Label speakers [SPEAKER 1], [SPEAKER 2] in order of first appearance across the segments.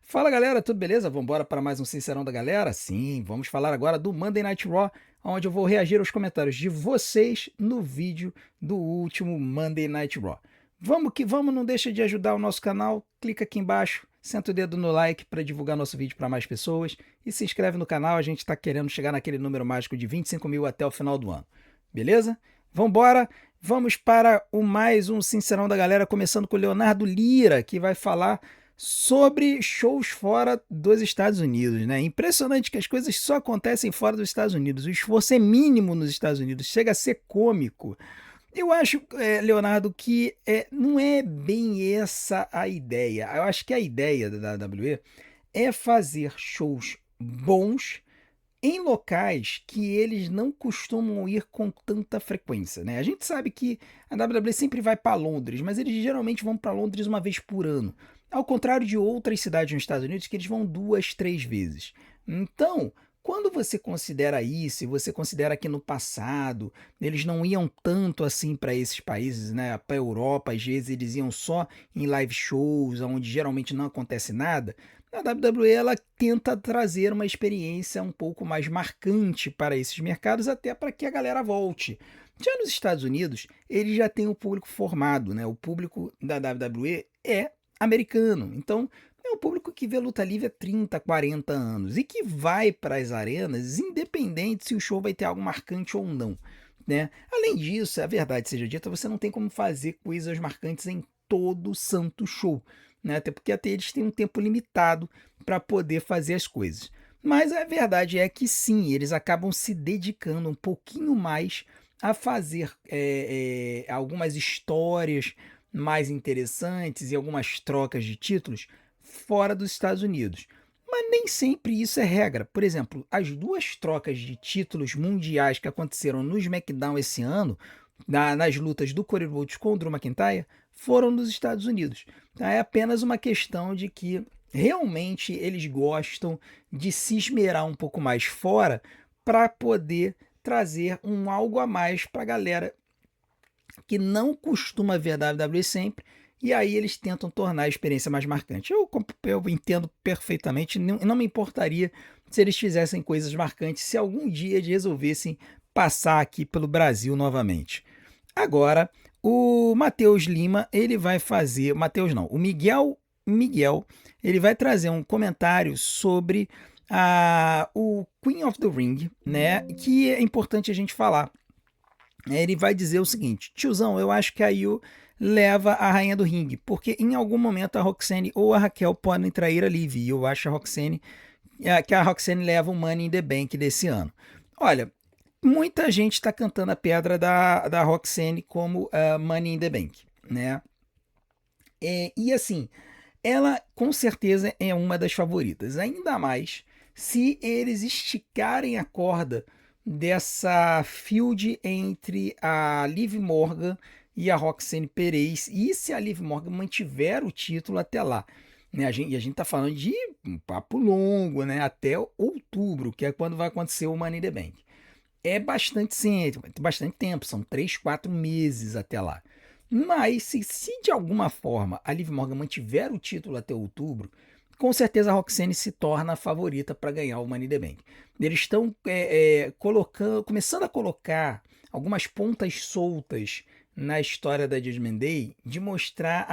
[SPEAKER 1] Fala galera, tudo beleza? Vamos embora para mais um Sincerão da Galera? Sim, vamos falar agora do Monday Night Raw, onde eu vou reagir aos comentários de vocês no vídeo do último Monday Night Raw. Vamos que vamos, não deixa de ajudar o nosso canal, clica aqui embaixo, senta o dedo no like para divulgar nosso vídeo para mais pessoas e se inscreve no canal, a gente está querendo chegar naquele número mágico de 25 mil até o final do ano, beleza? Vambora, vamos para o mais um Sincerão da Galera, começando com o Leonardo Lira, que vai falar sobre shows fora dos Estados Unidos, né? Impressionante que as coisas só acontecem fora dos Estados Unidos. O esforço é mínimo nos Estados Unidos, chega a ser cômico. Eu acho, Leonardo, que não é bem essa a ideia. Eu acho que a ideia da WWE é fazer shows bons em locais que eles não costumam ir com tanta frequência, né? A gente sabe que a WWE sempre vai para Londres, mas eles geralmente vão para Londres uma vez por ano, ao contrário de outras cidades nos Estados Unidos que eles vão duas, três vezes. Então, quando você considera isso, e você considera que no passado eles não iam tanto assim para esses países, né? Para a Europa, às vezes eles iam só em live shows, onde geralmente não acontece nada. A WWE ela tenta trazer uma experiência um pouco mais marcante para esses mercados, até para que a galera volte. Já nos Estados Unidos, eles já têm o público formado, né? O público da WWE é americano, então é um público que vê luta livre há 30, 40 anos e que vai para as arenas, independente se o show vai ter algo marcante ou não, né? Além disso, a verdade seja dita, você não tem como fazer coisas marcantes em todo santo show, né? Até porque até eles têm um tempo limitado para poder fazer as coisas. Mas a verdade é que sim, eles acabam se dedicando um pouquinho mais a fazer algumas histórias mais interessantes e algumas trocas de títulos fora dos Estados Unidos. Mas nem sempre isso é regra. Por exemplo, as duas trocas de títulos mundiais que aconteceram no SmackDown esse ano, nas lutas do Cody Rhodes com o Drew McIntyre, foram nos Estados Unidos. É apenas uma questão de que realmente eles gostam de se esmerar um pouco mais fora para poder trazer um algo a mais para a galera que não costuma ver a WWE sempre, e aí eles tentam tornar a experiência mais marcante. Eu entendo perfeitamente, não me importaria se eles fizessem coisas marcantes, se algum dia eles resolvessem passar aqui pelo Brasil novamente. Agora, o Matheus Lima, ele vai fazer, Matheus não, o Miguel, ele vai trazer um comentário sobre o Queen of the Ring, né, que é importante a gente falar. Ele vai dizer o seguinte: tiozão, eu acho que a Io leva a rainha do ringue, porque em algum momento a Roxane ou a Raquel podem trair a Liv, e eu acho que a Roxane leva o Money in the Bank desse ano. Olha, muita gente está cantando a pedra da Roxane como Money in the Bank, né? E assim, ela com certeza é uma das favoritas, ainda mais se eles esticarem a corda dessa feud entre a Liv Morgan e a Roxane Perez, e se a Liv Morgan mantiver o título até lá. Né? E a gente tá falando de um papo longo, né? Até outubro, que é quando vai acontecer o Money in the Bank. É bastante tempo, são 3, 4 meses até lá. Mas se de alguma forma a Liv Morgan mantiver o título até outubro, com certeza a Roxane se torna a favorita para ganhar o Money in the Bank. Eles estão começando a colocar algumas pontas soltas na história da Judgment Day de mostrar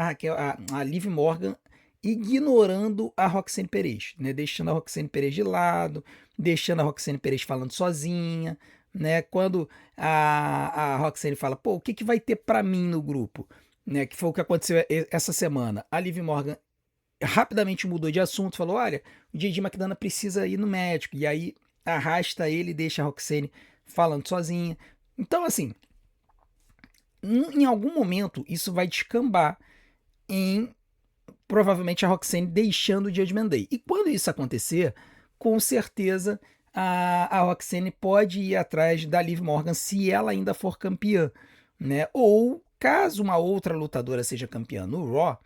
[SPEAKER 1] a Liv Morgan ignorando a Roxane Perez, né? Deixando a Roxane Perez de lado, deixando a Roxane Perez falando sozinha, né? Quando a Roxane fala, pô, o que, que vai ter para mim no grupo? Né? Que foi o que aconteceu essa semana. A Liv Morgan rapidamente mudou de assunto, falou, olha, o J.J. McDonough precisa ir no médico, e aí arrasta ele e deixa a Roxane falando sozinha. Então, assim, em algum momento isso vai descambar em provavelmente a Roxane deixando o Judgment Day. E quando isso acontecer, com certeza a Roxane pode ir atrás da Liv Morgan se ela ainda for campeã, né? Ou caso uma outra lutadora seja campeã no Raw,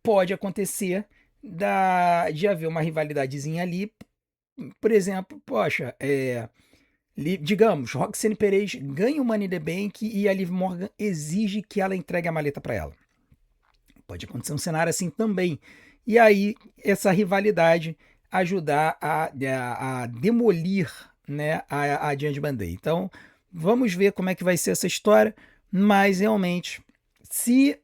[SPEAKER 1] pode acontecer de haver uma rivalidadezinha ali. Por exemplo, poxa, digamos, Roxane Perez ganha o Money in the Bank e a Liv Morgan exige que ela entregue a maleta para ela. Pode acontecer um cenário assim também. e aí essa rivalidade ajudar a demolir, né, a Judgment Day. Então, vamos ver como é que vai ser essa história, mas realmente, se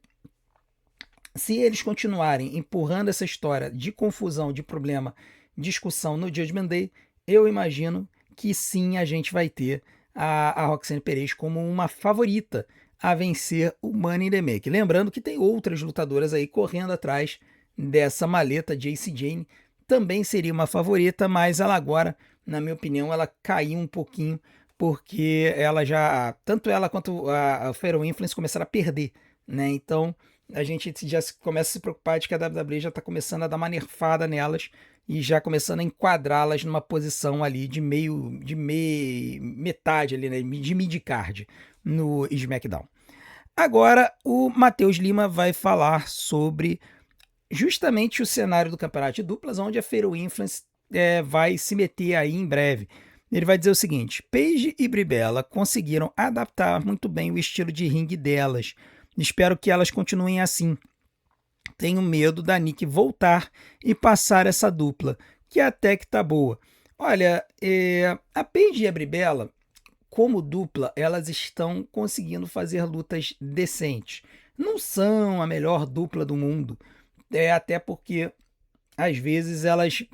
[SPEAKER 1] eles continuarem empurrando essa história de confusão, de problema, discussão no Judgment Day, eu imagino que sim, a gente vai ter a Roxane Perez como uma favorita a vencer o Money in the Bank. Lembrando que tem outras lutadoras aí correndo atrás dessa maleta. Jacy Jane também seria uma favorita, mas ela agora, na minha opinião, ela caiu um pouquinho, porque ela já, tanto ela quanto a Fatal Influence começaram a perder, né? Então a gente já começa a se preocupar de que a WWE já está começando a dar uma nerfada nelas e já começando a enquadrá-las numa posição ali de metade ali, né, de mid-card no SmackDown. Agora o Matheus Lima vai falar sobre justamente o cenário do campeonato de duplas, onde a Fatal Influence vai se meter aí em breve. Ele vai dizer o seguinte: Paige e Brie Bella conseguiram adaptar muito bem o estilo de ringue delas. Espero que elas continuem assim. Tenho medo da Nick voltar e passar essa dupla, que até que tá boa. Olha, a Paige e a Brie Bella, como dupla, elas estão conseguindo fazer lutas decentes. Não são a melhor dupla do mundo, até porque às vezes elas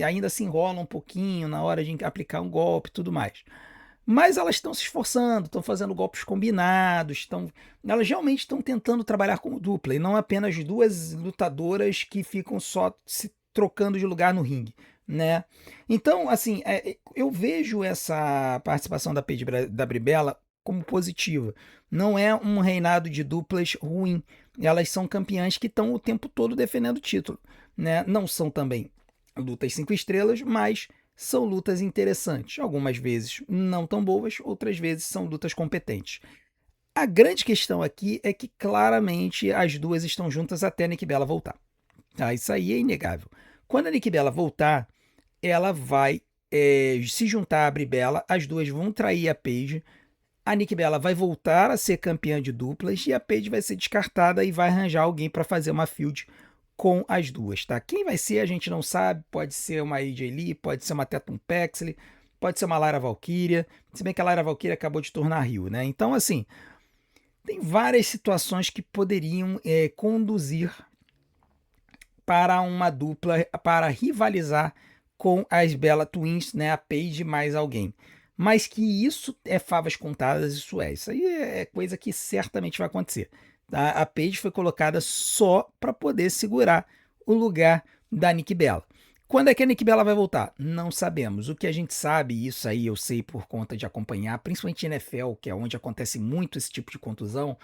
[SPEAKER 1] ainda se enrolam um pouquinho na hora de aplicar um golpe e tudo mais. Mas elas estão se esforçando, estão fazendo golpes combinados, elas realmente estão tentando trabalhar como dupla e não apenas duas lutadoras que ficam só se trocando de lugar no ringue, né? Então, assim, eu vejo essa participação da Brie Bella como positiva. Não é um reinado de duplas ruim. Elas são campeãs que estão o tempo todo defendendo o título, né? Não são também lutas 5 estrelas, mas são lutas interessantes. Algumas vezes não tão boas, outras vezes são lutas competentes. A grande questão aqui é que claramente as duas estão juntas até a Nikki Bella voltar. Tá? Isso aí é inegável. Quando a Nikki Bella voltar, ela vai se juntar a Brie Bella, as duas vão trair a Paige, a Nikki Bella vai voltar a ser campeã de duplas e a Paige vai ser descartada e vai arranjar alguém para fazer uma feud com as duas, tá? Quem vai ser a gente não sabe, pode ser uma AJ Lee, pode ser uma Tatum Paxley, pode ser uma Lara Valkyria, se bem que a Lara Valkyria acabou de tornar Rio, né? Então, assim, tem várias situações que poderiam conduzir para uma dupla, para rivalizar com as Bella Twins, né? A Paige mais alguém. Mas que isso é favas contadas, isso é. Isso aí é coisa que certamente vai acontecer. Tá? A Paige foi colocada só para poder segurar o lugar da Nikki Bella. Quando é que a Nikki Bella vai voltar? Não sabemos. O que a gente sabe, isso aí eu sei por conta de acompanhar, principalmente NFL, que é onde acontece muito esse tipo de contusão,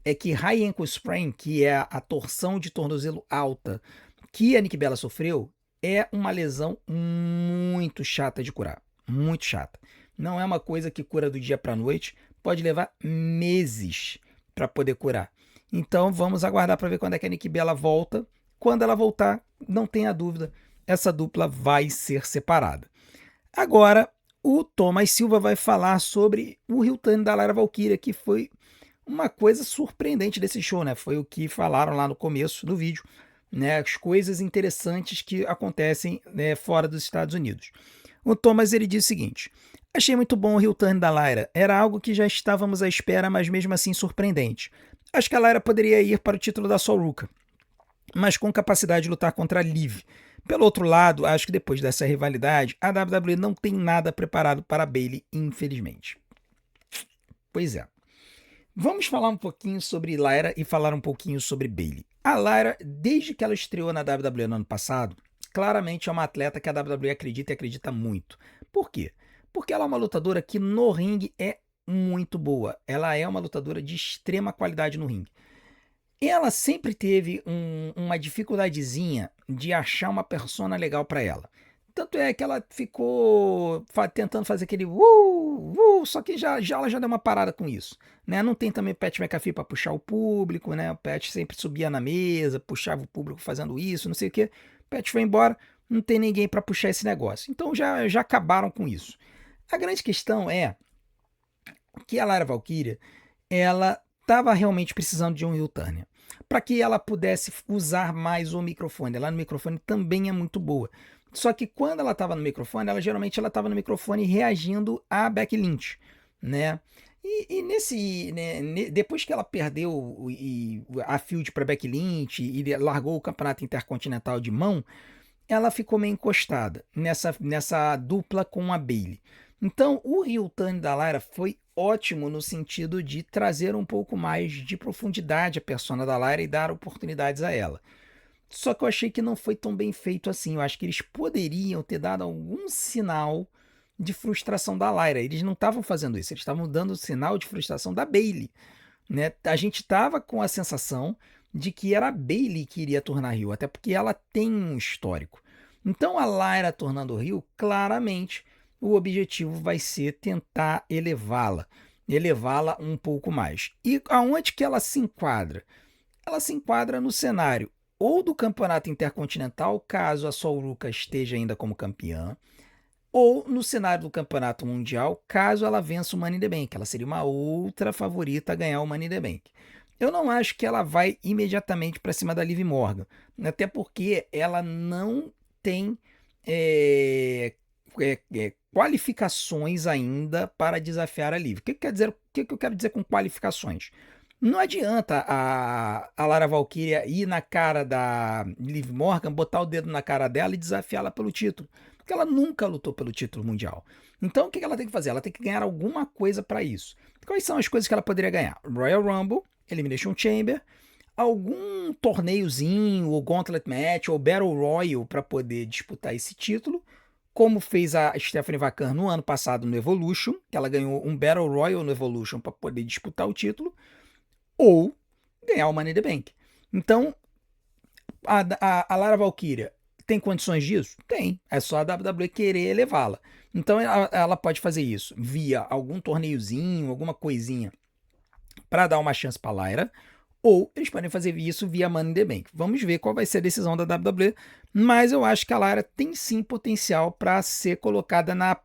[SPEAKER 1] é que high ankle sprain, que é a torção de tornozelo alta que a Nikki Bella sofreu, é uma lesão muito chata de curar. Muito chata. Não é uma coisa que cura do dia para a noite, pode levar meses para poder curar. Então vamos aguardar para ver quando é que a Nikki Bella volta. Quando ela voltar, não tenha dúvida, essa dupla vai ser separada. Agora, o Thomas Silva vai falar sobre o heel turn da Lara Valkyria, que foi uma coisa surpreendente desse show, né? Foi o que falaram lá no começo do vídeo, né? As coisas interessantes que acontecem, né, fora dos Estados Unidos. O Thomas ele diz o seguinte: achei muito bom o heel turn da Lyra. Era algo que já estávamos à espera, mas mesmo assim surpreendente. Acho que a Lyra poderia ir para o título da Sol Ruka, mas com capacidade de lutar contra a Liv. Pelo outro lado, acho que depois dessa rivalidade, a WWE não tem nada preparado para Bayley, infelizmente. Pois é. Vamos falar um pouquinho sobre Lyra e falar um pouquinho sobre Bayley. A Lyra, desde que ela estreou na WWE no ano passado, claramente é uma atleta que a WWE acredita e acredita muito. Por quê? Porque ela é uma lutadora que no ringue é muito boa. Ela é uma lutadora de extrema qualidade no ringue. Ela sempre teve uma dificuldadezinha de achar uma persona legal para ela. Tanto é que ela ficou tentando fazer aquele só que ela já deu uma parada com isso, né? Não tem também Pat McAfee para puxar o público, né? O Pat sempre subia na mesa, puxava o público fazendo isso, não sei o que. O Pat foi embora, não tem ninguém para puxar esse negócio. Então já acabaram com isso. A grande questão é que a Lara Valkyria, ela estava realmente precisando de um heel turn. para que ela pudesse usar mais o microfone. Ela no microfone também é muito boa. Só que quando ela estava no microfone, ela geralmente ela estava no microfone reagindo a Becky Lynch, né? E nesse, né, depois que ela perdeu a field para Becky Lynch e largou o campeonato intercontinental de mão, ela ficou meio encostada nessa dupla com a Bayley. Então, o heel turn da Lyra foi ótimo no sentido de trazer um pouco mais de profundidade à persona da Lyra e dar oportunidades a ela. Só que eu achei que não foi tão bem feito assim. Eu acho que eles poderiam ter dado algum sinal de frustração da Lyra. Eles não estavam fazendo isso, eles estavam dando sinal de frustração da Bayley, né? A gente estava com a sensação de que era a Bayley que iria tornar heel, até porque ela tem um histórico. Então a Lyra tornando heel, claramente o objetivo vai ser tentar elevá-la um pouco mais. E aonde que ela se enquadra? Ela se enquadra no cenário ou do campeonato intercontinental, caso a Soluka esteja ainda como campeã, ou no cenário do campeonato mundial, caso ela vença o Money in the Bank. Ela seria uma outra favorita a ganhar o Money in the Bank. Eu não acho que ela vai imediatamente para cima da Liv Morgan, até porque ela não tem qualificações ainda para desafiar a Liv. O que quer dizer? O que eu quero dizer com qualificações? Não adianta a Lara Valkyria ir na cara da Liv Morgan, botar o dedo na cara dela e desafiá-la pelo título. Porque ela nunca lutou pelo título mundial. Então o que ela tem que fazer? Ela tem que ganhar alguma coisa para isso. Quais são as coisas que ela poderia ganhar? Royal Rumble, Elimination Chamber, algum torneiozinho, ou Gauntlet Match, ou Battle Royal para poder disputar esse título, como fez a Stephanie Vacan no ano passado no Evolution, que ela ganhou um Battle Royal no Evolution para poder disputar o título, ou ganhar o Money in the Bank. Então, a Lara Valkyria tem condições disso? Tem. É só a WWE querer elevá-la. Então, ela pode fazer isso via algum torneiozinho, alguma coisinha para dar uma chance para a Lyra, ou eles podem fazer isso via Money in the Bank. Vamos ver qual vai ser a decisão da WWE, mas eu acho que a Lyra tem sim potencial para ser colocada na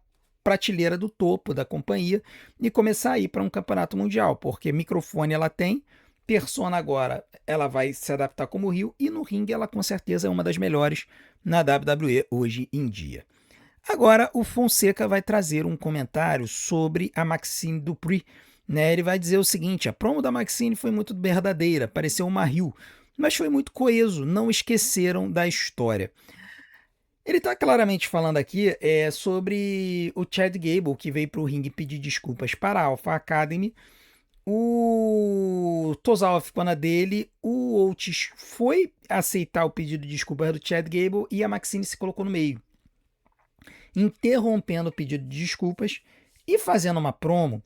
[SPEAKER 1] prateleira do topo da companhia e começar a ir para um campeonato mundial, porque microfone ela tem, persona agora ela vai se adaptar como heel e no ringue ela com certeza é uma das melhores na WWE hoje em dia. Agora o Fonseca vai trazer um comentário sobre a Maxine Dupri, né? Ele vai dizer o seguinte: a promo da Maxine foi muito verdadeira, pareceu uma heel, mas foi muito coeso, não esqueceram da história. Ele está claramente falando aqui sobre o Chad Gable, que veio para o ringue pedir desculpas para a Alpha Academy. O Tozawa ficou na dele, o Otis foi aceitar o pedido de desculpas do Chad Gable e a Maxine se colocou no meio, interrompendo o pedido de desculpas e fazendo uma promo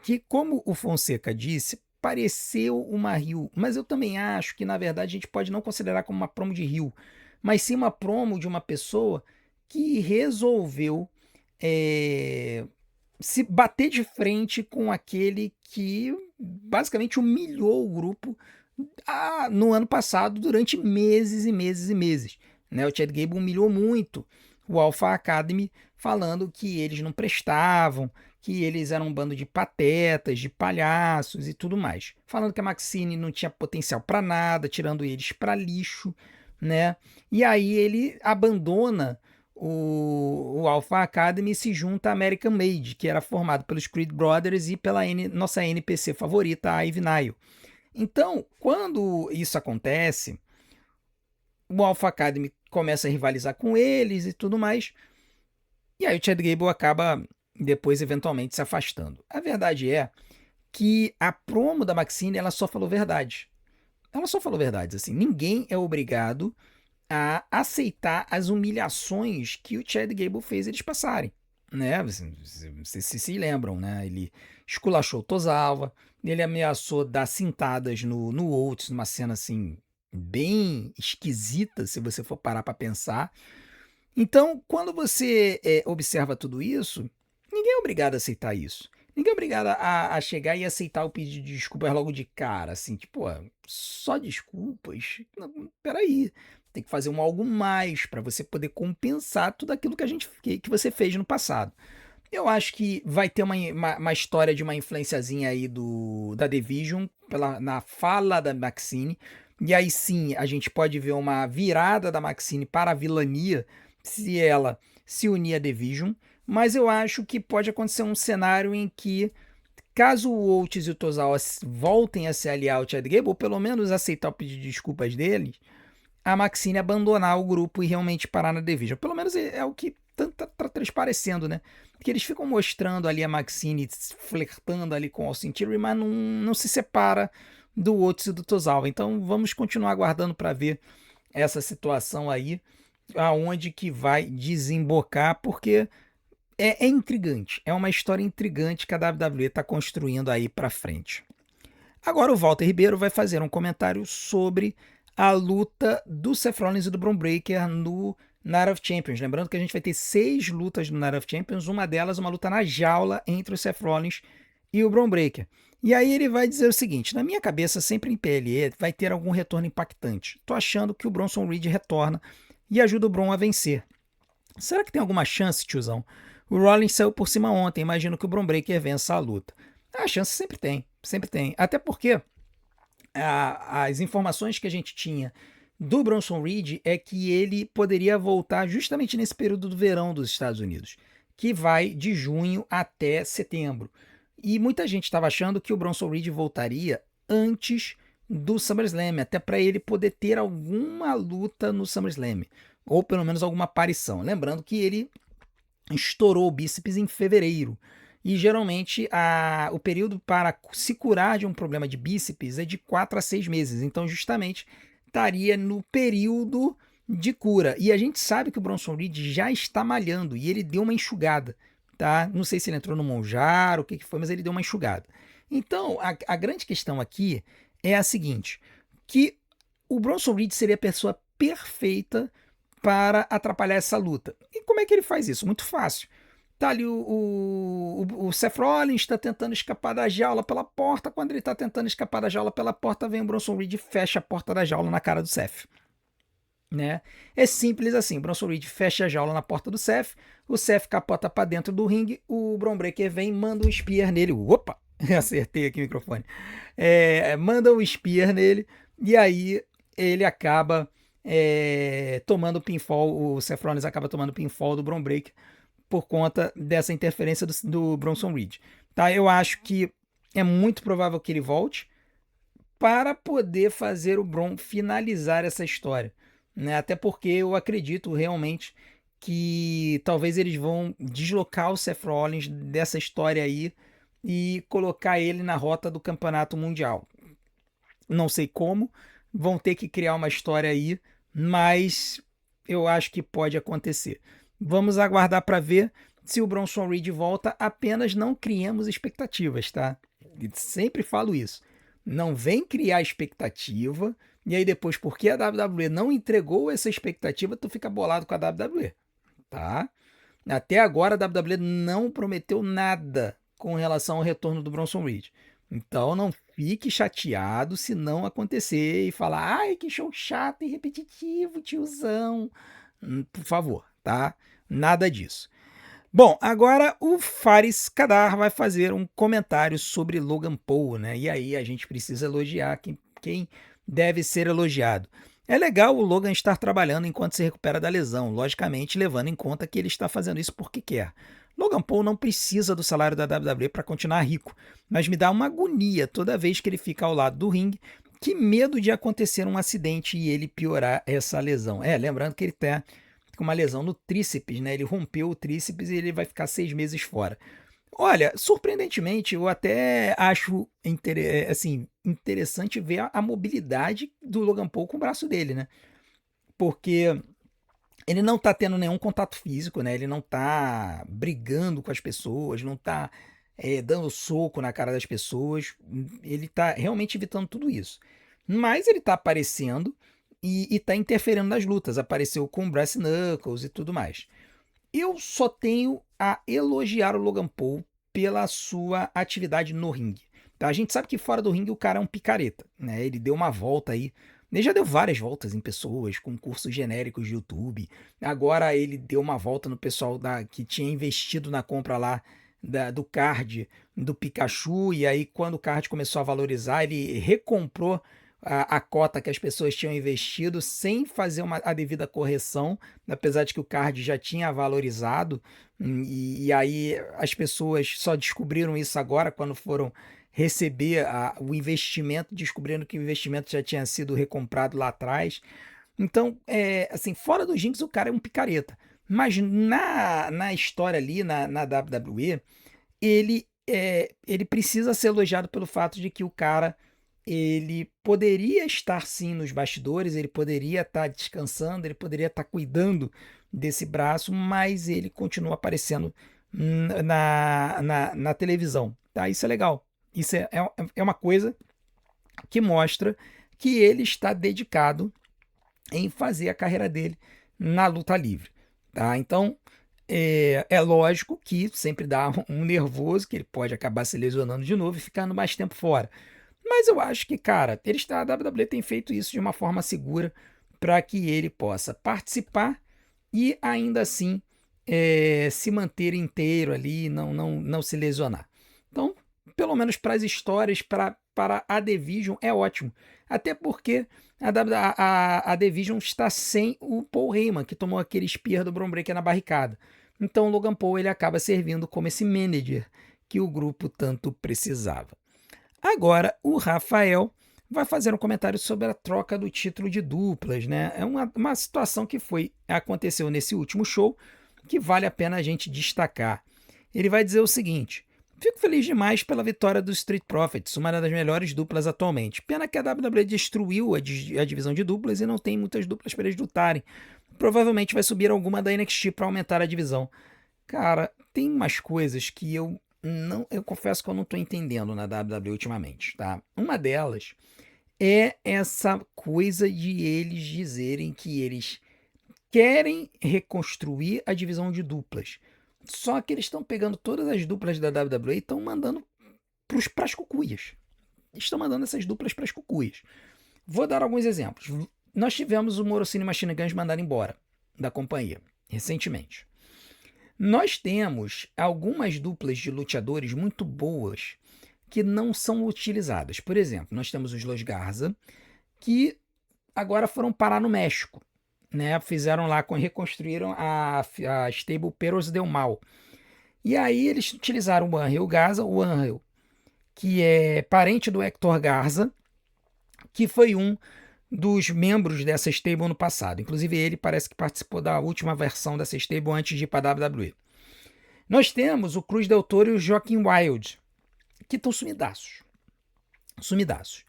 [SPEAKER 1] que, como o Fonseca disse, pareceu uma heel, mas eu também acho que, na verdade, a gente pode não considerar como uma promo de heel, mas sim uma promo de uma pessoa que resolveu se bater de frente com aquele que basicamente humilhou o grupo no ano passado durante meses e meses e meses. Né? O Chad Gable humilhou muito o Alpha Academy, falando que eles não prestavam, que eles eram um bando de patetas, de palhaços e tudo mais. Falando que a Maxine não tinha potencial para nada, tirando eles para lixo, né? E aí ele abandona o Alpha Academy e se junta à American Made, que era formado pelos Creed Brothers e pela nossa NPC favorita, a Ivy Nile. Então, quando isso acontece, o Alpha Academy começa a rivalizar com eles e tudo mais, e aí o Chad Gable acaba depois eventualmente se afastando. A verdade é que a promo da Maxine, ela só falou verdade. Ela só falou verdades, assim. Ninguém é obrigado a aceitar as humilhações que o Chad Gable fez eles passarem, né? Vocês se lembram, né? Ele esculachou o Tozawa, ele ameaçou dar cintadas no Oates, numa cena assim bem esquisita, se você for parar para pensar. Então, quando você observa tudo isso, ninguém é obrigado a aceitar isso. Ninguém é obrigado a chegar e aceitar o pedido de desculpas logo de cara, assim, tipo, só desculpas? Não, peraí, tem que fazer algo mais para você poder compensar tudo aquilo que você fez no passado. Eu acho que vai ter uma história de uma influenciazinha aí da Division na fala da Maxine. E aí sim, a gente pode ver uma virada da Maxine para a vilania se ela se unir à Division. Mas eu acho que pode acontecer um cenário em que, caso o Oates e o Tozawa voltem a se aliar ao Chad Gable, ou pelo menos aceitar o pedido de desculpas deles, a Maxine abandonar o grupo e realmente parar na Division. Pelo menos é o que tá transparecendo, né? Porque eles ficam mostrando ali a Maxine flertando ali com o Austin Theory, mas não se separa do Otis e do Tozawa. Então vamos continuar aguardando para ver essa situação aí, aonde que vai desembocar, porque é intrigante. É uma história intrigante que a WWE está construindo aí para frente. Agora o Walter Ribeiro vai fazer um comentário sobre a luta do Seth Rollins e do Bron Breakker no Night of Champions. Lembrando que a gente vai ter 6 lutas no Night of Champions, uma delas uma luta na jaula entre o Seth Rollins e o Bron Breakker. E aí ele vai dizer o seguinte: na minha cabeça, sempre em PLE vai ter algum retorno impactante. Tô achando que o Bronson Reed retorna e ajuda o Bron a vencer. Será que tem alguma chance, tiozão? O Rollins saiu por cima ontem, imagino que o Bron Breakker vença a luta. A chance sempre tem, sempre tem. Até porque as informações que a gente tinha do Bronson Reed é que ele poderia voltar justamente nesse período do verão dos Estados Unidos, que vai de junho até setembro. E muita gente estava achando que o Bronson Reed voltaria antes do SummerSlam, até para ele poder ter alguma luta no SummerSlam, ou pelo menos alguma aparição. Lembrando que ele estourou o bíceps em fevereiro. E geralmente o período para se curar de um problema de bíceps é de 4 a 6 meses. Então, justamente, estaria no período de cura. E a gente sabe que o Bronson Reed já está malhando e ele deu uma enxugada. Tá? Não sei se ele entrou no Monjaro, o que foi, mas ele deu uma enxugada. Então, a grande questão aqui é a seguinte: que o Bronson Reed seria a pessoa perfeita para atrapalhar essa luta. E como é que ele faz isso? Muito fácil. Tá ali o Seth Rollins está tentando escapar da jaula pela porta. Quando ele está tentando escapar da jaula pela porta, vem o Bronson Reed e fecha a porta da jaula na cara do Seth. Né? É simples assim. O Bronson Reed fecha a jaula na porta do Seth. O Seth capota para dentro do ringue. O Bron Breakker vem, manda um spear nele. Opa! Acertei aqui o microfone. Manda um spear nele. E aí ele acaba tomando pinfall. O Seth Rollins acaba tomando pinfall do Bron Breakker por conta dessa interferência do Bronson Reed. Tá? Eu acho que é muito provável que ele volte para poder fazer o Bron finalizar essa história. Né? Até porque eu acredito realmente que talvez eles vão deslocar o Seth Rollins dessa história aí e colocar ele na rota do campeonato mundial. Não sei como, vão ter que criar uma história aí, mas eu acho que pode acontecer. Vamos aguardar para ver se o Bronson Reed volta. Apenas não criemos expectativas, tá? E sempre falo isso. Não vem criar expectativa e aí depois, porque a WWE não entregou essa expectativa, tu fica bolado com a WWE, tá? Até agora a WWE não prometeu nada com relação ao retorno do Bronson Reed. Então não fique chateado se não acontecer e falar: ai, que show chato e repetitivo, tiozão. Por favor, tá? Nada disso. Bom, agora o Faris Kadar vai fazer um comentário sobre Logan Paul, né? E aí a gente precisa elogiar quem deve ser elogiado. É legal o Logan estar trabalhando enquanto se recupera da lesão, logicamente levando em conta que ele está fazendo isso porque quer. Logan Paul não precisa do salário da WWE para continuar rico, mas me dá uma agonia toda vez que ele fica ao lado do ringue. Que medo de acontecer um acidente e ele piorar essa lesão. Lembrando que ele tá com uma lesão no tríceps, né? Ele rompeu o tríceps e ele vai ficar 6 meses fora. Olha, surpreendentemente, eu até acho interessante ver a mobilidade do Logan Paul com o braço dele, né? Porque ele não tá tendo nenhum contato físico, né? Ele não tá brigando com as pessoas, não tá dando soco na cara das pessoas. Ele tá realmente evitando tudo isso. Mas ele tá aparecendo e tá interferindo nas lutas. Apareceu com o Brass Knuckles e tudo mais. Eu só tenho a elogiar o Logan Paul pela sua atividade no ringue. Tá? A gente sabe que fora do ringue o cara é um picareta, né? Ele deu uma volta aí Ele já deu várias voltas em pessoas com cursos genéricos de YouTube. Agora ele deu uma volta no pessoal que tinha investido na compra lá do card do Pikachu. E aí, quando o card começou a valorizar, ele recomprou a cota que as pessoas tinham investido sem fazer a devida correção, apesar de que o card já tinha valorizado. E aí as pessoas só descobriram isso agora quando foram receber o investimento, descobrindo que o investimento já tinha sido recomprado lá atrás. Então, assim, fora do Jinx, o cara é um picareta. Mas na história ali, na WWE, ele precisa ser elogiado pelo fato de que o cara ele poderia estar sim nos bastidores, ele poderia estar descansando, ele poderia estar cuidando desse braço, mas ele continua aparecendo na televisão. Tá? Isso é legal. Isso é uma coisa que mostra que ele está dedicado em fazer a carreira dele na luta livre. Tá? Então, é lógico que sempre dá um nervoso, que ele pode acabar se lesionando de novo e ficando mais tempo fora. Mas eu acho que, cara, a WWE tem feito isso de uma forma segura para que ele possa participar e ainda assim se manter inteiro ali, não se lesionar. Então, pelo menos para as histórias, para a Division é ótimo. Até porque a Division está sem o Paul Heyman, que tomou aquele spear do Bron Breakker na barricada. Então o Logan Paul ele acaba servindo como esse manager que o grupo tanto precisava. Agora, o Rafael vai fazer um comentário sobre a troca do título de duplas, né? É uma situação que aconteceu nesse último show que vale a pena a gente destacar. Ele vai dizer o seguinte: fico feliz demais pela vitória dos Street Profits, uma das melhores duplas atualmente. Pena que a WWE destruiu a divisão de duplas e não tem muitas duplas para eles lutarem. Provavelmente vai subir alguma da NXT para aumentar a divisão. Cara, tem umas coisas que eu confesso que eu não estou entendendo na WWE ultimamente, tá? Uma delas é essa coisa de eles dizerem que eles querem reconstruir a divisão de duplas. Só que eles estão pegando todas as duplas da WWE e estão mandando para as cucuias. Estão mandando essas duplas para as cucuias. Vou dar alguns exemplos. Nós tivemos o Morocini Machine Guns mandado embora da companhia recentemente. Nós temos algumas duplas de lutadores muito boas que não são utilizadas. Por exemplo, nós temos os Los Garza, que agora foram parar no México. Né? Fizeram lá, reconstruíram a stable Perros del Mal. E aí eles utilizaram o Angel Garza, o Angel, que é parente do Hector Garza, que foi um dos membros dessa stable no passado. Inclusive ele parece que participou da última versão dessa stable antes de ir para a WWE. Nós temos o Cruz Del Toro e o Joaquim Wild, que estão sumidaços. Sumidaços.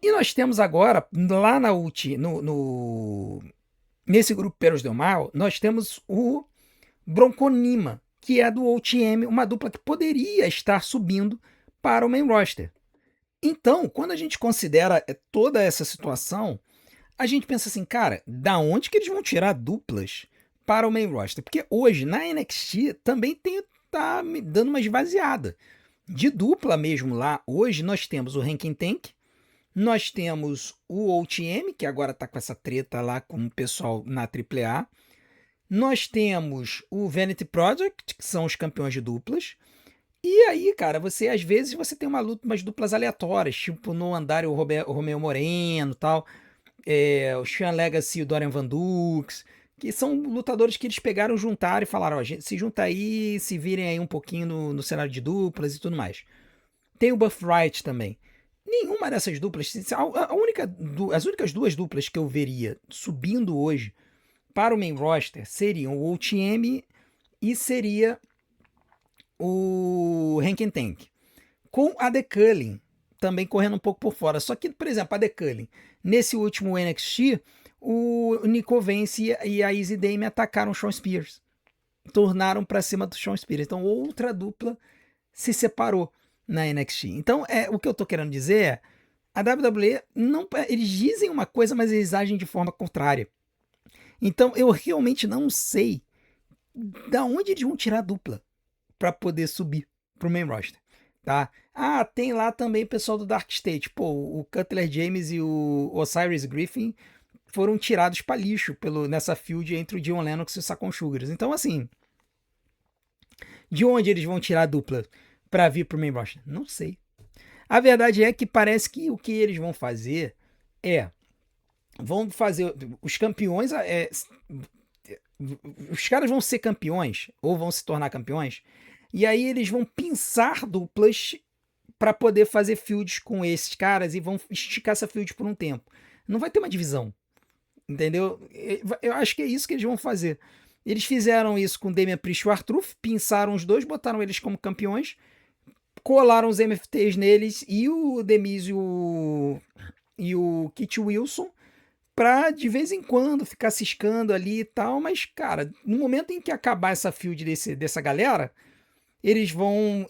[SPEAKER 1] E nós temos agora, lá nesse grupo Perros del Mal, nós temos o Bronconima, que é do OTM, uma dupla que poderia estar subindo para o main roster. Então, quando a gente considera toda essa situação, a gente pensa assim, cara, da onde que eles vão tirar duplas para o main roster? Porque hoje, na NXT, também tá me dando uma esvaziada. De dupla mesmo lá, hoje nós temos o Rankin Tank, nós temos o OTM, que agora tá com essa treta lá com o pessoal na AAA. Nós temos o Vanity Project, que são os campeões de duplas. E aí, cara, às vezes você tem umas duplas aleatórias, tipo no Andrade o Romeo Moreno e tal, o Sean Legacy e o Dorian Van Dux, que são lutadores que eles pegaram, juntaram e falaram, ó, se junta aí, se virem aí um pouquinho no cenário de duplas e tudo mais. Tem o Buff Wright também. Nenhuma dessas duplas, as únicas duas duplas que eu veria subindo hoje para o main roster seriam o OTM e seria o Rankin Tank. Com a The Culling também correndo um pouco por fora. Só que, por exemplo, a The Culling, nesse último NXT, o Nico Vance e a Easy Dame atacaram o Shawn Spears. Tornaram para cima do Shawn Spears. Então, outra dupla se separou na NXT. Então, o que eu tô querendo dizer é, a WWE, eles dizem uma coisa, mas eles agem de forma contrária. Então, eu realmente não sei da onde eles vão tirar a dupla para poder subir pro main roster. tá? Ah, tem lá também o pessoal do Dark State. Pô, o Cutler James e o Osiris Griffin foram tirados para lixo nessa feud entre o Dion Lennox e o Sakon Sugars. Então, assim, de onde eles vão tirar a dupla para vir pro main roster? Não sei. A verdade é que parece que o que eles vão fazer é vão fazer os campeões os caras vão ser campeões ou vão se tornar campeões e aí eles vão pinçar duplas para poder fazer fields com esses caras e vão esticar essa field por um tempo. Não vai ter uma divisão, entendeu? Eu acho que é isso que eles vão fazer. Eles fizeram isso com Damian Priest e o R-Truth, pinçaram os dois, botaram eles como campeões, colaram os MFTs neles e o Demise e o Kit Wilson pra de vez em quando ficar ciscando ali e tal, mas cara, no momento em que acabar essa field dessa galera, eles vão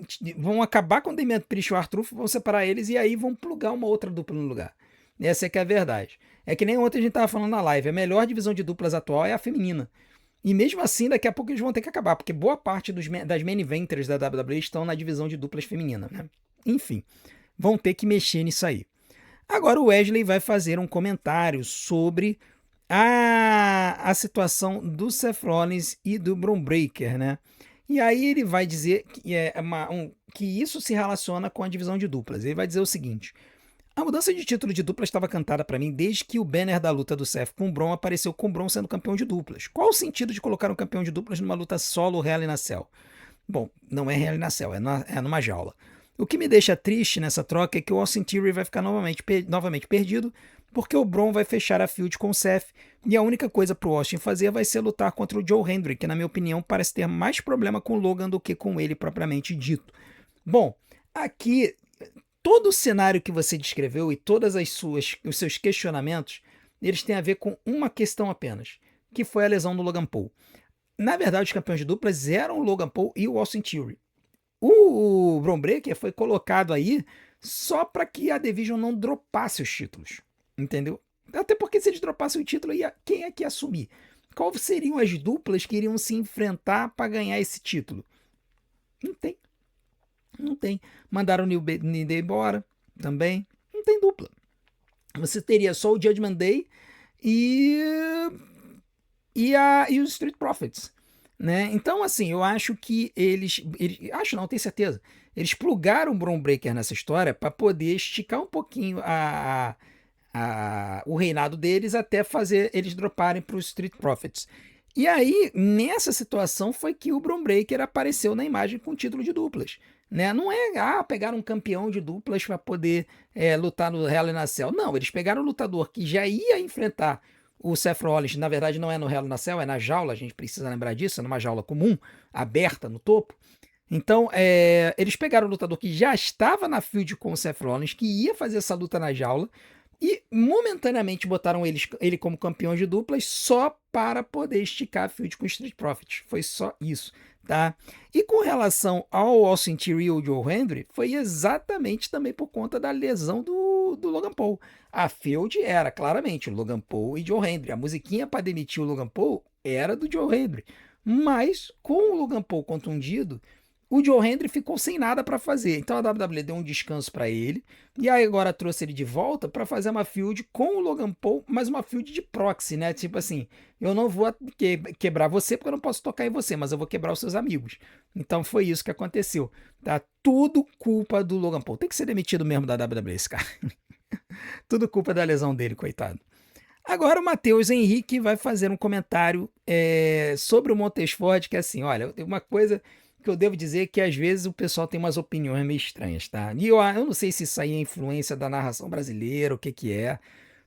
[SPEAKER 1] acabar com o Damian Priest e o R-Truth, vão separar eles e aí vão plugar uma outra dupla no lugar. Essa é que é a verdade. É que nem ontem a gente tava falando na live, a melhor divisão de duplas atual é a feminina. E mesmo assim, daqui a pouco eles vão ter que acabar, porque boa parte das main eventers da WWE estão na divisão de duplas feminina, né? Enfim, vão ter que mexer nisso aí. Agora o Wesley vai fazer um comentário sobre a situação do Seth Rollins e do Bron Breakker, né? E aí ele vai dizer que isso se relaciona com a divisão de duplas. Ele vai dizer o seguinte: a mudança de título de dupla estava cantada para mim desde que o banner da luta do Seth com o Bron apareceu com o Bron sendo campeão de duplas. Qual o sentido de colocar um campeão de duplas numa luta solo Hell in a Cell? Bom, não é Hell in a Cell, é numa jaula. O que me deixa triste nessa troca é que o Austin Theory vai ficar novamente perdido, porque o Bron vai fechar a feud com o Seth, e a única coisa pro Austin fazer vai ser lutar contra o Joe Hendry, que na minha opinião parece ter mais problema com o Logan do que com ele propriamente dito. Bom, aqui todo o cenário que você descreveu e todas os seus questionamentos, eles têm a ver com uma questão apenas, que foi a lesão do Logan Paul. Na verdade, os campeões de duplas eram o Logan Paul e o Austin Theory. O Bron Breakker foi colocado aí só para que a Division não dropasse os títulos, entendeu? Até porque se eles dropassem o título, quem é que ia assumir? Qual seriam as duplas que iriam se enfrentar para ganhar esse título? Não tem. Não tem. Mandaram o New Day embora também. Não tem dupla. Você teria só o Judgment Day e os Street Profits. Né? Então, assim, eu acho que acho não, tenho certeza. Eles plugaram o Bron Breakker nessa história para poder esticar um pouquinho o reinado deles até fazer eles droparem para os Street Profits. E aí, nessa situação, foi que o Bron Breakker apareceu na imagem com o título de duplas. Né? Não é pegar um campeão de duplas para poder lutar no Hell in a Cell. Não, eles pegaram um lutador que já ia enfrentar o Seth Rollins. Na verdade, não é no Hell in a Cell, é na jaula, a gente precisa lembrar disso, é numa jaula comum, aberta no topo. Então, eles pegaram o lutador que já estava na field com o Seth Rollins, que ia fazer essa luta na jaula, e momentaneamente botaram ele como campeão de duplas só para poder esticar a field com o Street Profits. Foi só isso, tá? E com relação ao Austin Theory e o Joe Hendry, foi exatamente também por conta da lesão do Logan Paul. A field era claramente o Logan Paul e Joe Hendry. A musiquinha para demitir o Logan Paul era do Joe Hendry. Mas com o Logan Paul contundido, o Joe Hendry ficou sem nada para fazer. Então a WWE deu um descanso para ele. E aí agora trouxe ele de volta para fazer uma feud com o Logan Paul, mas uma feud de proxy, né? Tipo assim, eu não vou quebrar você porque eu não posso tocar em você, mas eu vou quebrar os seus amigos. Então foi isso que aconteceu. Tá tudo culpa do Logan Paul. Tem que ser demitido mesmo da WWE esse cara. Tudo culpa da lesão dele, coitado. Agora o Matheus Henrique vai fazer um comentário sobre o Montesford, que é assim, olha, uma coisa que eu devo dizer que às vezes o pessoal tem umas opiniões meio estranhas, tá? E eu não sei se isso aí é influência da narração brasileira, o que é,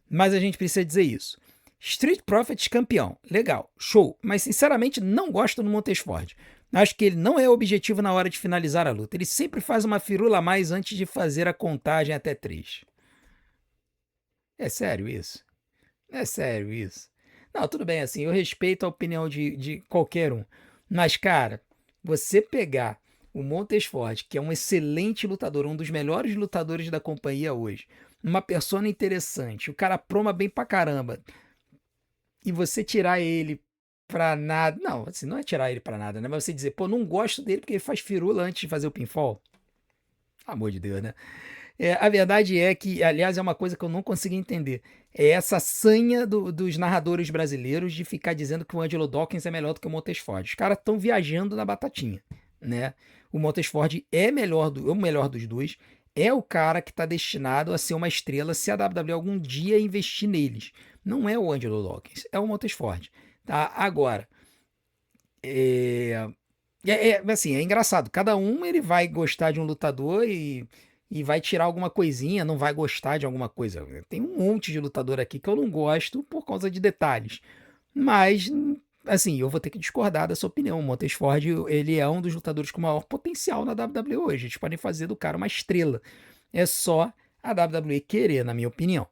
[SPEAKER 1] mas a gente precisa dizer isso. Street Profits campeão, legal, show, mas sinceramente não gosto do Montesford. Acho que ele não é objetivo na hora de finalizar a luta. Ele sempre faz uma firula a mais antes de fazer a contagem até 3. É sério isso? É sério isso? Não, tudo bem, assim, eu respeito a opinião de qualquer um. Mas, cara, você pegar o Montesford, que é um excelente lutador, um dos melhores lutadores da companhia hoje, uma persona interessante, o cara proma bem pra caramba, e você tirar ele pra nada. Não, assim, não é tirar ele pra nada, né? Mas você dizer, pô, não gosto dele porque ele faz firula antes de fazer o pinfall. Amor de Deus, né? A verdade é que, aliás, é uma coisa que eu não consigo entender. É essa sanha dos narradores brasileiros de ficar dizendo que o Angelo Dawkins é melhor do que o Montesford. Os caras estão viajando na batatinha, né? O Montesford é o melhor dos dois, é o cara que está destinado a ser uma estrela se a WWE algum dia investir neles. Não é o Angelo Dawkins, é o Montesford. Tá? Agora, é, assim, é engraçado. Cada um ele vai gostar de um lutador e vai tirar alguma coisinha, não vai gostar de alguma coisa. Tem um monte de lutador aqui que eu não gosto por causa de detalhes. Mas, assim, eu vou ter que discordar da sua opinião. O Montesford, ele é um dos lutadores com maior potencial na WWE hoje. Eles podem fazer do cara uma estrela. É só a WWE querer, na minha opinião.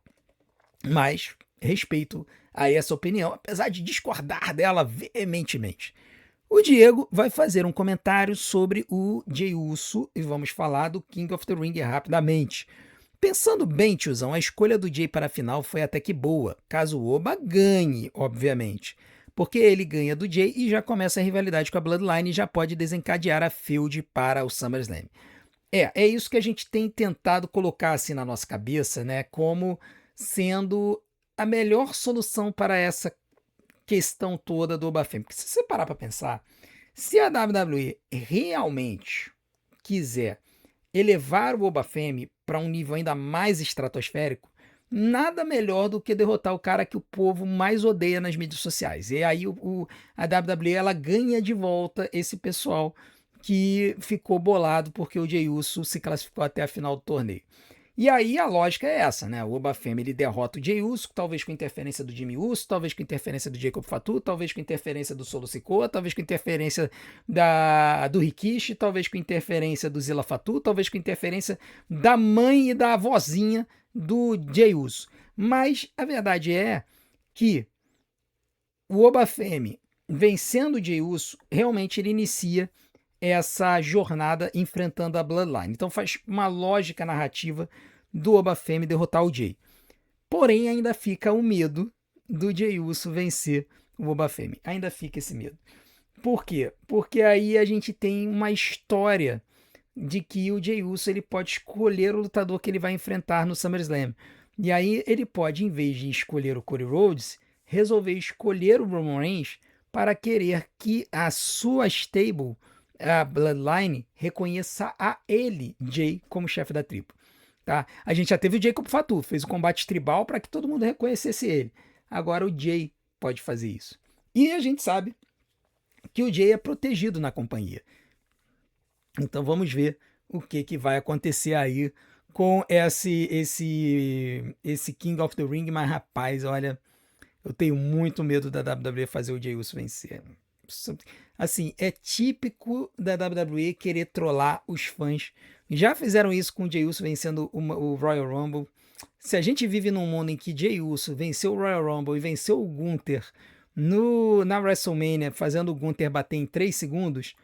[SPEAKER 1] Mas respeito a essa opinião, apesar de discordar dela veementemente. O Diego vai fazer um comentário sobre o Jey Uso e vamos falar do King of the Ring rapidamente. Pensando bem, tiozão, a escolha do Jey para a final foi até que boa, caso o Oba ganhe, obviamente. Porque ele ganha do Jey e já começa a rivalidade com a Bloodline e já pode desencadear a feud para o SummerSlam. É isso que a gente tem tentado colocar assim na nossa cabeça, né? Como sendo a melhor solução para essa questão toda do Oba Femi. Porque se você parar para pensar, se a WWE realmente quiser elevar o Oba Femi para um nível ainda mais estratosférico, nada melhor do que derrotar o cara que o povo mais odeia nas mídias sociais. E aí a WWE ela ganha de volta esse pessoal que ficou bolado porque o Jey Uso se classificou até a final do torneio. E aí a lógica é essa, né? O Oba Femi ele derrota o Jey Uso, talvez com interferência do Jimmy Uso, talvez com interferência do Jacob Fatu, talvez com interferência do Solo Sikoa, talvez com interferência do Rikishi, talvez com interferência do Zilla Fatu, talvez com interferência da mãe e da avózinha do Jey Uso. Mas a verdade é que o Oba Femi vencendo o Jey Uso, realmente ele inicia essa jornada enfrentando a Bloodline. Então faz uma lógica narrativa do Oba Femi derrotar o Jey. Porém, ainda fica o medo do Jey Uso vencer o Oba Femi. Ainda fica esse medo. Por quê? Porque aí a gente tem uma história de que o Jey Uso ele pode escolher o lutador que ele vai enfrentar no SummerSlam. E aí ele pode, em vez de escolher o Cody Rhodes, resolver escolher o Roman Reigns para querer que a sua stable, a Bloodline, reconheça a ele, Jey, como chefe da tribo. Tá? A gente já teve o Jacob Fatu, fez o combate tribal para que todo mundo reconhecesse ele. Agora o Jey pode fazer isso. E a gente sabe que o Jey é protegido na companhia. Então vamos ver o que vai acontecer aí com esse King of the Ring. Mas rapaz, olha, eu tenho muito medo da WWE fazer o Jey Uso vencer. Assim, é típico da WWE querer trollar os fãs. Já fizeram isso com o Jey Uso vencendo o Royal Rumble. Se a gente vive num mundo em que Jey Uso venceu o Royal Rumble e venceu o Gunther na WrestleMania, fazendo o Gunther bater em 3 segundos,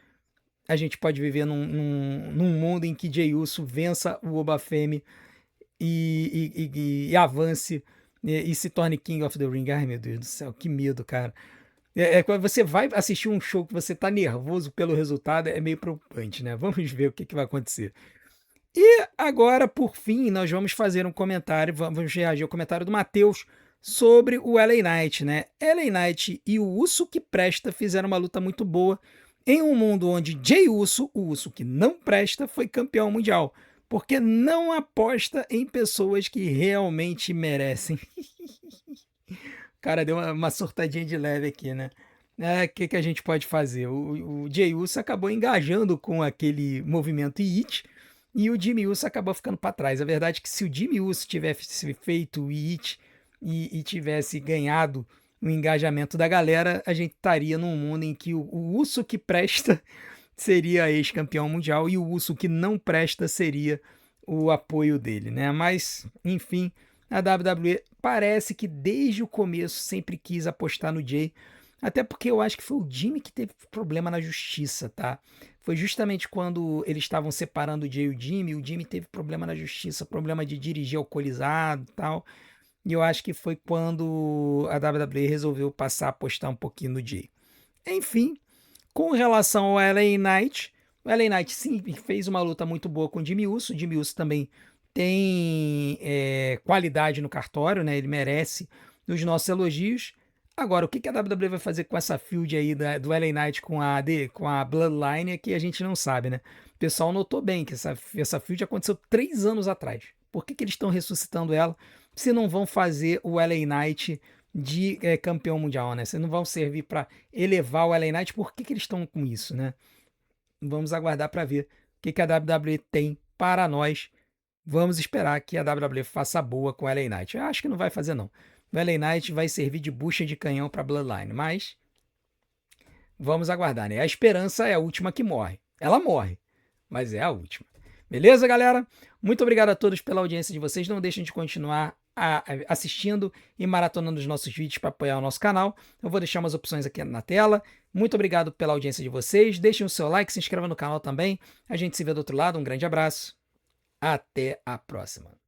[SPEAKER 1] a gente pode viver num mundo em que Jey Uso vença o Oba Femi e avance e se torne King of the Ring. Ai, meu Deus do céu, que medo, cara. Quando você vai assistir um show que você tá nervoso pelo resultado, é meio preocupante, né? Vamos ver o que vai acontecer. E agora, por fim, nós vamos fazer um comentário, vamos reagir ao comentário do Matheus sobre o LA Knight, né? LA Knight e o Uso que presta fizeram uma luta muito boa em um mundo onde Jey Uso, o Uso que não presta, foi campeão mundial. Porque não aposta em pessoas que realmente merecem. O cara deu uma surtadinha de leve aqui, né? O que a gente pode fazer? O Jey Uso acabou engajando com aquele movimento It e o Jimmy Uso acabou ficando para trás. A verdade é que se o Jimmy Uso tivesse feito o It e tivesse ganhado o engajamento da galera, a gente estaria num mundo em que o Uso que presta seria ex-campeão mundial e o Uso que não presta seria o apoio dele, né? Mas, enfim, a WWE parece que desde o começo sempre quis apostar no Jey, até porque eu acho que foi o Jimmy que teve problema na justiça, tá? Foi justamente quando eles estavam separando o Jey e o Jimmy teve problema na justiça, problema de dirigir alcoolizado e tal. E eu acho que foi quando a WWE resolveu passar a apostar um pouquinho no Jey. Enfim, com relação ao LA Knight, O LA Knight sim fez uma luta muito boa com o Jimmy Uso. O Jimmy Uso também tem qualidade no cartório, né? Ele merece os nossos elogios. Agora, o que a WWE vai fazer com essa feud aí do LA Knight com a Bloodline é que a gente não sabe, né? O pessoal notou bem que essa feud aconteceu 3 anos atrás. Por que eles estão ressuscitando ela se não vão fazer o LA Knight de campeão mundial, né? Se não vão servir para elevar o LA Knight, por que eles estão com isso, né? Vamos aguardar para ver o que a WWE tem para nós. Vamos esperar que a WWE faça boa com o LA Knight. Eu acho que não vai fazer, não. O LA Knight vai servir de bucha de canhão para Bloodline, mas vamos aguardar, né? A esperança é a última que morre. Ela morre, mas é a última. Beleza, galera? Muito obrigado a todos pela audiência de vocês. Não deixem de continuar assistindo e maratonando os nossos vídeos para apoiar o nosso canal. Eu vou deixar umas opções aqui na tela. Muito obrigado pela audiência de vocês. Deixem o seu like, se inscreva no canal também. A gente se vê do outro lado. Um grande abraço. Até a próxima.